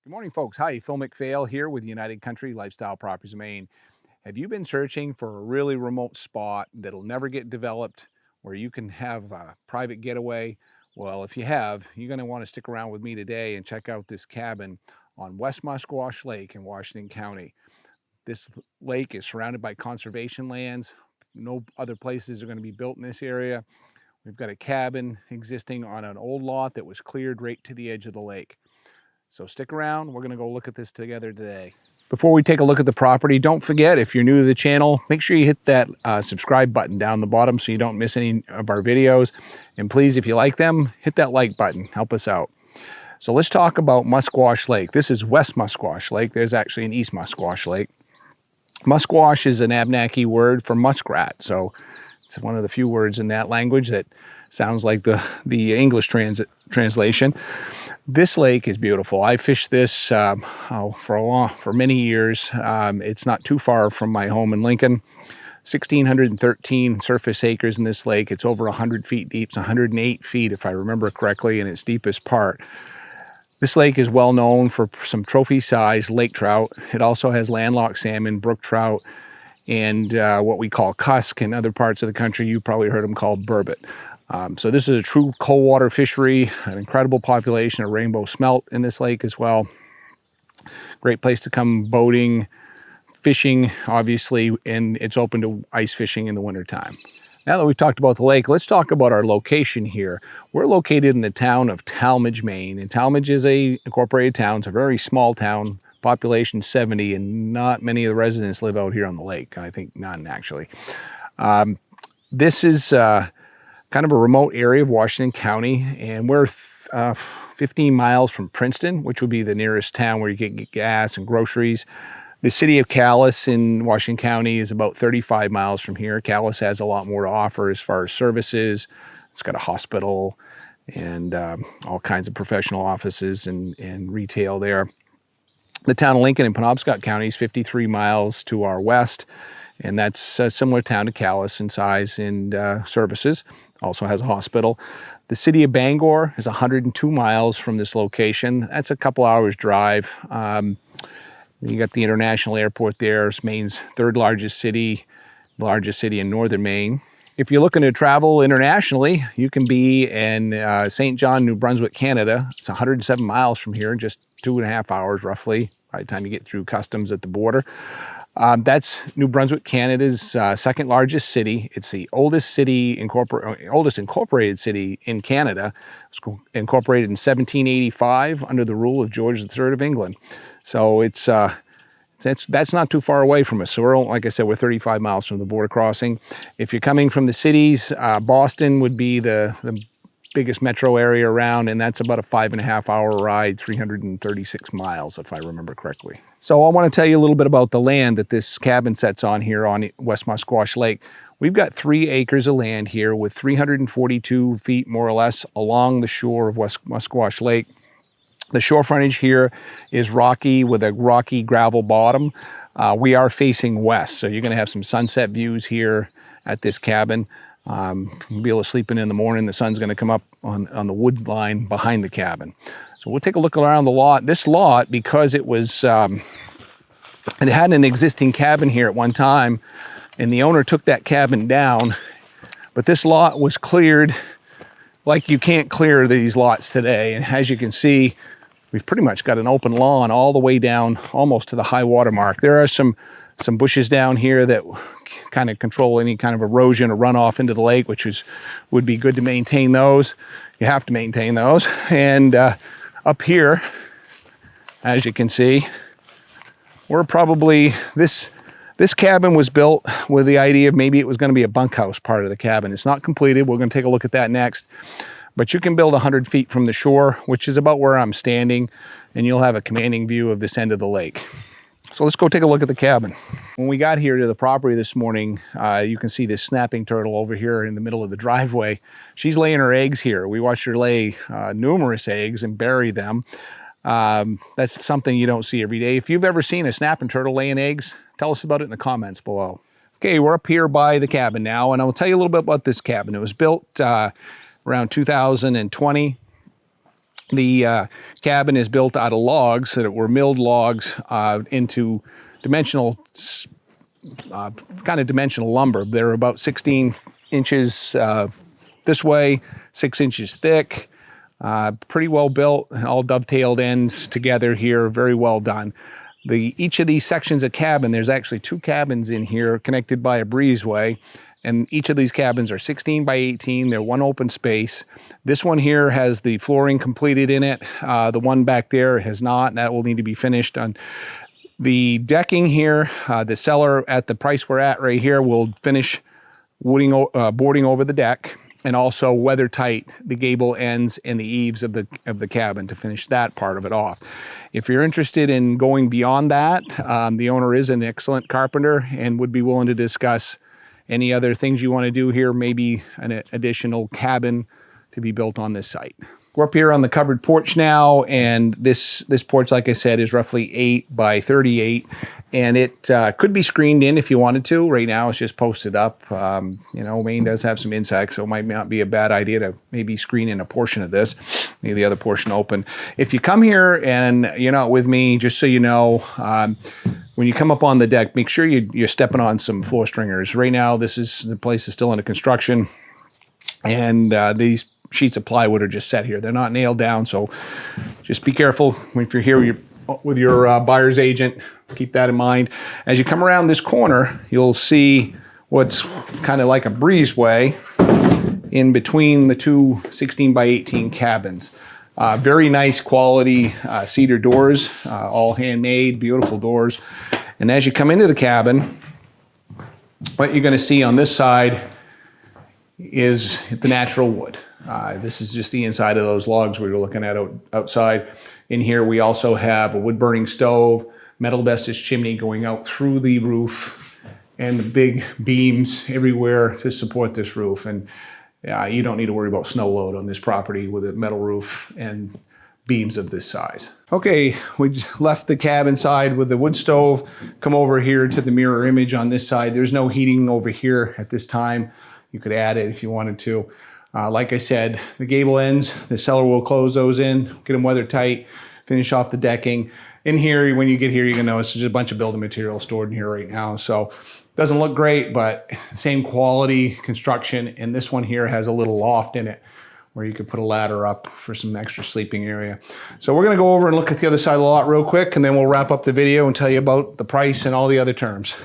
Good morning, folks. Hi, Phil McPhail here with United Country Lifestyle Properties of Maine. Have you been searching for a really remote spot that'll never get developed where you can have a private getaway? Well, if you have, you're going to want to stick around with me today and check out this cabin on West Musquash Lake in Washington County. This lake is surrounded by conservation lands. No other places are going to be built in this area. We've got a cabin existing on an old lot that was cleared right to the edge of the lake. So stick around, we're gonna go look at this together today. Before we take a look at the property, don't forget, if you're new to the channel, make sure you hit that subscribe button down the bottom so you don't miss any of our videos. And please, if you like them, hit that like button, help us out. So let's talk about Musquash Lake. This is West Musquash Lake. There's actually an East Musquash Lake. Musquash is an Abenaki word for muskrat. So it's one of the few words in that language that sounds like the English translation. This lake is beautiful. I fished this for many years. It's not too far from my home in Lincoln. 1,613 surface acres in this lake. It's over 100 feet deep. It's 108 feet, if I remember correctly, in its deepest part. This lake is well known for some trophy-sized lake trout. It also has landlocked salmon, brook trout, and what we call cusk. In other parts of the country, you probably heard them called burbot. So this is a true cold water fishery, an incredible population of rainbow smelt in this lake as well. Great place to come boating, fishing, obviously, and it's open to ice fishing in the wintertime. Now that we've talked about the lake, let's talk about our location here. We're located in the town of Talmadge, Maine, and Talmadge is an incorporated town. It's a very small town, population 70, and not many of the residents live out here on the lake. I think none, actually. This is kind of a remote area of Washington County, and we're 15 miles from Princeton, which would be the nearest town where you can get gas and groceries. The city of Calais in Washington County is about 35 miles from here. Calais has a lot more to offer as far as services. It's got a hospital and all kinds of professional offices and retail there. The town of Lincoln in Penobscot County is 53 miles to our west, and that's a similar town to Calais in size and services. Also has a hospital. The city of Bangor is 102 miles from this location. That's a couple hours drive. You got the international airport there. It's Maine's third largest city, the largest city in northern Maine. If you're looking to travel internationally, you can be in St. John, New Brunswick, Canada. It's 107 miles from here, just 2.5 hours roughly by the time you get through customs at the border. That's New Brunswick, Canada's second largest city. It's the oldest incorporated city in Canada. It was incorporated in 1785 under the rule of George III of England. So that's not too far away from us. So we're, like I said, we're 35 miles from the border crossing. If you're coming from the cities, Boston would be the biggest metro area around, and that's about a 5.5 hour ride, 336 miles, if I remember correctly. So I want to tell you a little bit about the land that this cabin sets on here on West Musquash Lake. We've got 3 acres of land here with 342 feet, more or less, along the shore of West Musquash Lake. The shore frontage here is rocky with a rocky gravel bottom. We are facing west, so you're going to have some sunset views here at this cabin. You'll be able to sleep in the morning. The sun's going to come up on the wood line behind the cabin. So we'll take a look around the lot. This lot, because it was, it had an existing cabin here at one time, and the owner took that cabin down, but this lot was cleared like you can't clear these lots today. And as you can see, we've pretty much got an open lawn all the way down almost to the high water mark. There are some bushes down here that kind of control any kind of erosion or runoff into the lake, which would be good to maintain those. You have to maintain those. And up here, as you can see, we're probably, this cabin was built with the idea of maybe it was going to be a bunkhouse part of the cabin. It's not completed. We're going to take a look at that next. But you can build 100 feet from the shore, which is about where I'm standing, and you'll have a commanding view of this end of the lake. So let's go take a look at the cabin. When we got here to the property this morning, you can see this snapping turtle over here in the middle of the driveway. She's laying her eggs here. We watched her lay numerous eggs and bury them. That's something you don't see every day. If you've ever seen a snapping turtle laying eggs, tell us about it in the comments below. Okay, we're up here by the cabin now, and I'll tell you a little bit about this cabin. It was built around 2020. The cabin is built out of logs that were milled logs into dimensional, kind of dimensional lumber. They're about 16 inches this way, 6 inches thick, pretty well built, all dovetailed ends together here, very well done. Each of these sections of cabin, there's actually 2 cabins in here connected by a breezeway. And each of these cabins are 16 by 18. They're one open space. This one here has the flooring completed in it. The one back there has not, and that will need to be finished. On the decking here, the seller at the price we're at right here will finish boarding over the deck, and also weather tight the gable ends and the eaves of the cabin to finish that part of it off. If you're interested in going beyond that, the owner is an excellent carpenter and would be willing to discuss any other things you want to do here, maybe an additional cabin to be built on this site. We're up here on the covered porch now, and this porch, like I said, is roughly 8 by 38, and it could be screened in if you wanted to. Right now it's just posted up. You know, Maine does have some insects, so it might not be a bad idea to maybe screen in a portion of this, leave the other portion open. If you come here and you're not with me, just so you know, when you come up on the deck, make sure you're stepping on some floor stringers. Right now, the place is still under construction, and these sheets of plywood are just set here. They're not nailed down, so just be careful if you're here with your buyer's agent. Keep that in mind. As you come around this corner, you'll see what's kind of like a breezeway in between the 2 16 by 18 cabins. Very nice quality cedar doors, all handmade, beautiful doors. And as you come into the cabin, what you're going to see on this side is the natural wood. This is just the inside of those logs we were looking at outside. In here, we also have a wood-burning stove, metal vestige chimney going out through the roof, and the big beams everywhere to support this roof. And you don't need to worry about snow load on this property with a metal roof and beams of this size. Okay, we just left the cabin side with the wood stove. Come over here to the mirror image on this side. There's no heating over here at this time. You could add it if you wanted to. Like I said, the gable ends, the seller will close those in, get them weather tight, finish off the decking. In here, when you get here, you're gonna notice there's a bunch of building material stored in here right now. So doesn't look great, but same quality construction. And this one here has a little loft in it where you could put a ladder up for some extra sleeping area. So we're gonna go over and look at the other side of the lot real quick, and then we'll wrap up the video and tell you about the price and all the other terms.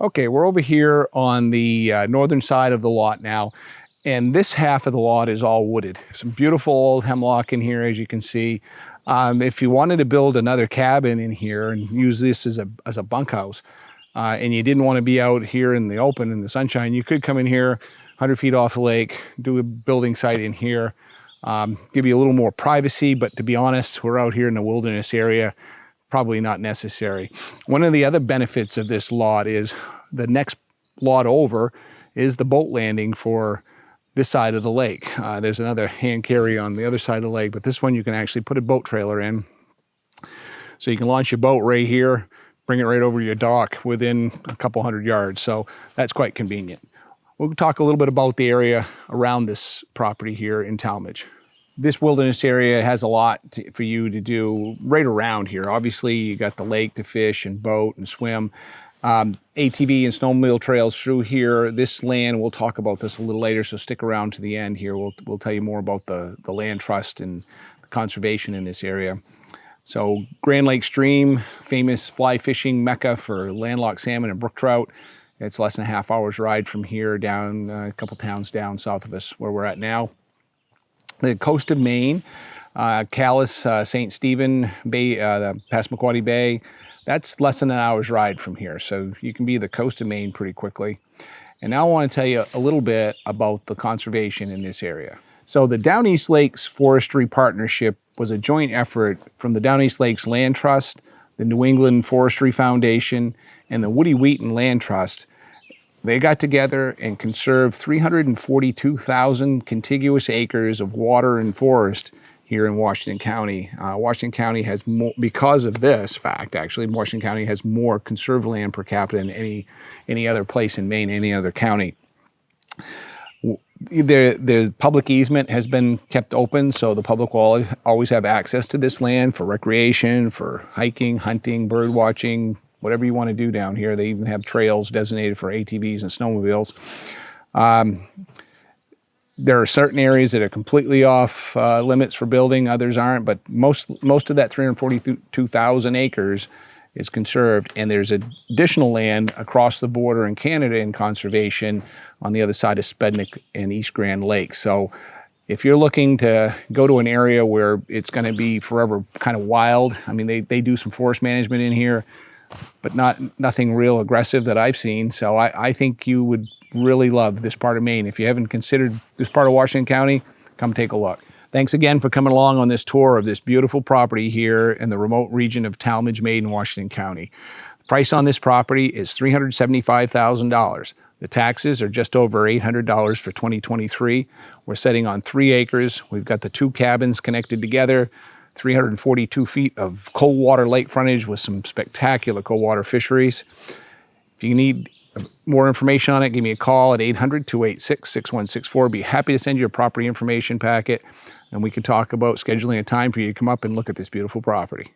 Okay, we're over here on the northern side of the lot now. And this half of the lot is all wooded. Some beautiful old hemlock in here, as you can see. If you wanted to build another cabin in here and use this as a bunkhouse, and you didn't want to be out here in the open in the sunshine, you could come in here 100 feet off the lake, do a building site in here, give you a little more privacy. But to be honest, we're out here in the wilderness area, probably not necessary. One of the other benefits of this lot is the next lot over is the boat landing for this side of the lake. There's another hand carry on the other side of the lake, but this one you can actually put a boat trailer in. So you can launch your boat right here, bring it right over your dock within a couple hundred yards. So that's quite convenient. We'll talk a little bit about the area around this property here in Talmadge. This wilderness area has a lot for you to do right around here. Obviously, you got the lake to fish and boat and swim. ATV and snowmobile trails through here. This land, we'll talk about this a little later, so stick around to the end here. We'll tell you more about the land trust and conservation in this area. So Grand Lake Stream, famous fly fishing mecca for landlocked salmon and brook trout. It's less than a half hour's ride from here down a couple towns down south of us where we're at now. The coast of Maine, Calais, St. Stephen Bay, the Passamaquoddy Bay, that's less than an hour's ride from here. So you can be the coast of Maine pretty quickly. And now I want to tell you a little bit about the conservation in this area. So the Down East Lakes Forestry Partnership was a joint effort from the Down East Lakes Land Trust, the New England Forestry Foundation, and the Woody Wheaton Land Trust. They got together and conserved 342,000 contiguous acres of water and forest here in Washington County. Washington County has more, because of this fact, actually, Washington County has more conserved land per capita than any other place in Maine, any other county. The public easement has been kept open, so the public will always have access to this land for recreation, for hiking, hunting, bird watching, whatever you want to do down here. They even have trails designated for ATVs and snowmobiles. There are certain areas that are completely off limits for building, others aren't, but most of that 342,000 acres is conserved, and there's additional land across the border in Canada in conservation on the other side of Spednick and East Grand Lake. So if you're looking to go to an area where it's going to be forever kind of wild, I mean, they do some forest management in here, but nothing real aggressive that I've seen. So I think you would really love this part of Maine. If you haven't considered this part of Washington County, come take a look. Thanks again for coming along on this tour of this beautiful property here in the remote region of Talmadge, Maine, Washington County. The price on this property is $375,000. The taxes are just over $800 for 2023. We're sitting on 3 acres. We've got the 2 cabins connected together, 342 feet of cold water lake frontage with some spectacular cold water fisheries. If you need more information on it, give me a call at 800-286-6164. Be happy to send you a property information packet, and we can talk about scheduling a time for you to come up and look at this beautiful property.